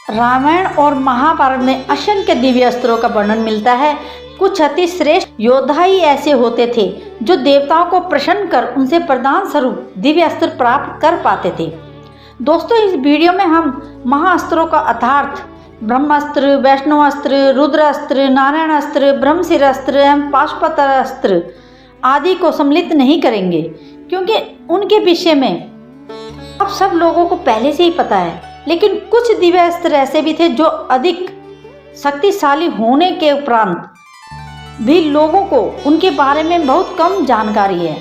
रामायण और महाभारत में असंख्य दिव्य अस्त्रों का वर्णन मिलता है। कुछ अति श्रेष्ठ योद्धा ही ऐसे होते थे जो देवताओं को प्रसन्न कर उनसे वरदान स्वरूप दिव्य अस्त्र प्राप्त कर पाते थे। दोस्तों, इस वीडियो में हम महाअस्त्रों का अर्थात ब्रह्मास्त्र, वैष्णवास्त्र, रुद्रास्त्र, नारायण अस्त्र, ब्रह्मशिर अस्त्र एवं पाशुपत अस्त्र आदि को सम्मिलित नहीं करेंगे, क्योंकि उनके विषय में आप सब लोगों को पहले से ही पता है। लेकिन कुछ दिव्य अस्त्र ऐसे भी थे जो अधिक शक्तिशाली होने के उपरांत भी लोगों को उनके बारे में बहुत कम जानकारी है,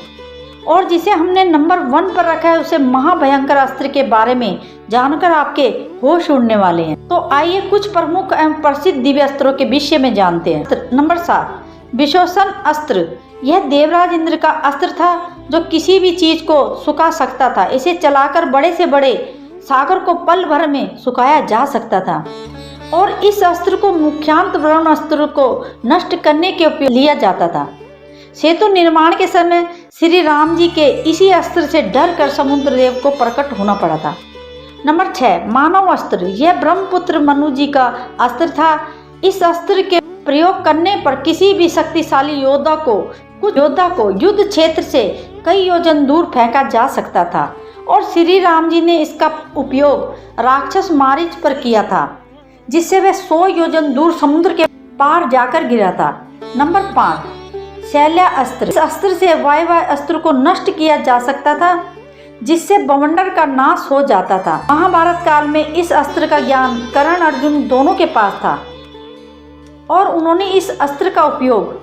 और जिसे हमने नंबर 1 पर रखा है उसे महाभयंकर अस्त्र के बारे में जानकर आपके होश उड़ने वाले हैं। तो आइए कुछ प्रमुख एवं प्रसिद्ध दिव्य अस्त्रों के विषय में जानते हैं। नंबर 7, विशोषण अस्त्र। यह देवराज इंद्र का अस्त्र था जो किसी भी चीज को सुखा सकता था। इसे चलाकर बड़े से बड़े सागर को पल भर में सुखाया जा सकता था, और इस अस्त्र को मुख्यांत वरुण अस्त्र को नष्ट करने के उपयोग लिया जाता था। सेतु निर्माण के समय श्री राम जी के इसी अस्त्र से डर कर समुद्र देव को प्रकट होना पड़ा था। नंबर 6, मानव अस्त्र। यह ब्रह्मपुत्र मनु जी का अस्त्र था। इस अस्त्र के प्रयोग करने पर किसी भी शक्तिशाली योद्धा को युद्ध क्षेत्र से कई योजन दूर फेंका जा सकता था, और श्री राम जी ने इसका उपयोग राक्षस मारीच पर किया था, जिससे वह 100 योजन दूर समुद्र के पार जाकर गिरा था। नंबर 5, शैल्या अस्त्र। इस अस्त्र से वायु अस्त्र को नष्ट किया जा सकता था, जिससे बवंडर का नाश हो जाता था। महाभारत काल में इस अस्त्र का ज्ञान कर्ण अर्जुन दोनों के पास था, और उन्होंने इस अस्त्र का उपयोग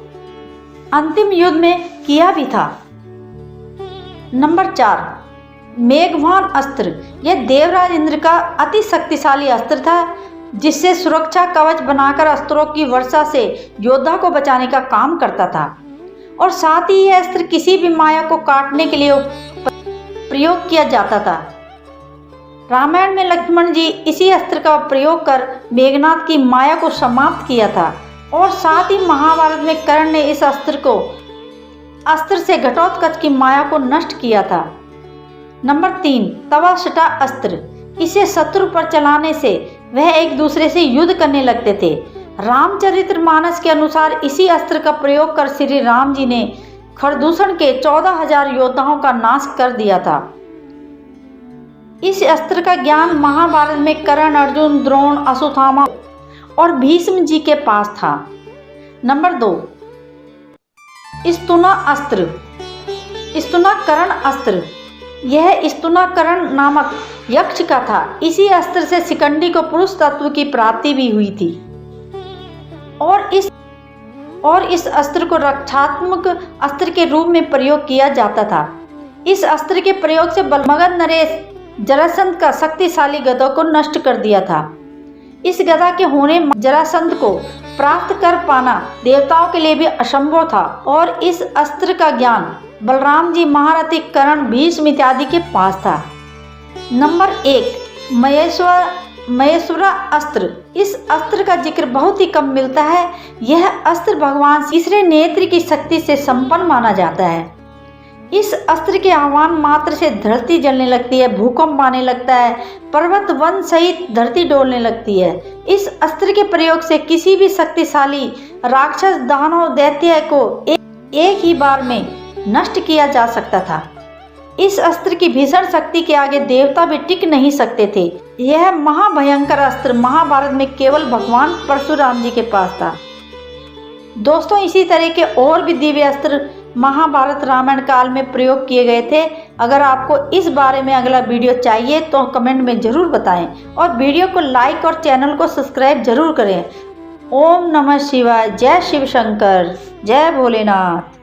अंतिम युद्ध में किया भी था। नंबर 4, मेघवान अस्त्र। यह देवराज इंद्र का अति शक्तिशाली अस्त्र था, जिससे सुरक्षा कवच बनाकर अस्त्रों की वर्षा से योद्धा को बचाने का काम करता था, और साथ ही यह अस्त्र किसी भी माया को काटने के लिए प्रयोग किया जाता था। रामायण में लक्ष्मण जी इसी अस्त्र का प्रयोग कर मेघनाथ की माया को समाप्त किया था, और साथ ही महाभारत में कर्ण ने इस अस्त्र से घटोत्कच की माया को नष्ट किया था। नंबर 3, तवाशटा अस्त्र। इसे शत्रु पर चलाने से वह एक दूसरे से युद्ध करने लगते थे। रामचरितमानस के अनुसार इसी अस्त्र का प्रयोग कर श्री राम जी ने खरदूषण के 14,000 योद्धाओं का नाश कर दिया था। इस अस्त्र का ज्ञान महाभारत में कर्ण, अर्जुन, द्रोण, अश्वत्थामा और भीष्म जी के पास था। नंबर 2, स्तुना अस्त्र। स्तुनाकरण अस्त्र। यह स्तुनाकरण नामक यक्ष का था। इसी अस्त्र से शिखंडी को पुरुष तत्व की प्राप्ति भी हुई थी, और इस अस्त्र को रक्षात्मक अस्त्र के रूप में प्रयोग किया जाता था। इस अस्त्र के प्रयोग से बलमगन नरेश जरासंध का शक्तिशाली गदा को नष्ट कर दिया था। इस गदा के होने जरासंध को प्राप्त कर पाना देवताओं के लिए भी असंभव था, और इस अस्त्र का ज्ञान बलराम जी, महारथी कर्ण, भीष्म इत्यादि के पास था। नंबर 1, महेश्वरा अस्त्र। इस अस्त्र का जिक्र बहुत ही कम मिलता है। यह अस्त्र भगवान तीसरे नेत्र की शक्ति से संपन्न माना जाता है। इस अस्त्र के आह्वान मात्र से धरती जलने लगती है, भूकंप आने लगता है, पर्वत वन सहित धरती डोलने लगती है। इस अस्त्र के प्रयोग से किसी भी शक्तिशाली राक्षस, दानव, दैत्य को एक ही बार में नष्ट किया जा सकता था। इस अस्त्र की भीषण शक्ति के आगे देवता भी टिक नहीं सकते थे। यह महाभयंकर अस्त्र महाभारत में केवल भगवान परशुराम जी के पास था। दोस्तों, इसी तरह के और भी दिव्य अस्त्र महाभारत रामायण काल में प्रयोग किए गए थे। अगर आपको इस बारे में अगला वीडियो चाहिए तो कमेंट में जरूर बताएं, और वीडियो को लाइक और चैनल को सब्सक्राइब जरूर करें। ओम नमः शिवाय। जय शिव शंकर। जय भोलेनाथ।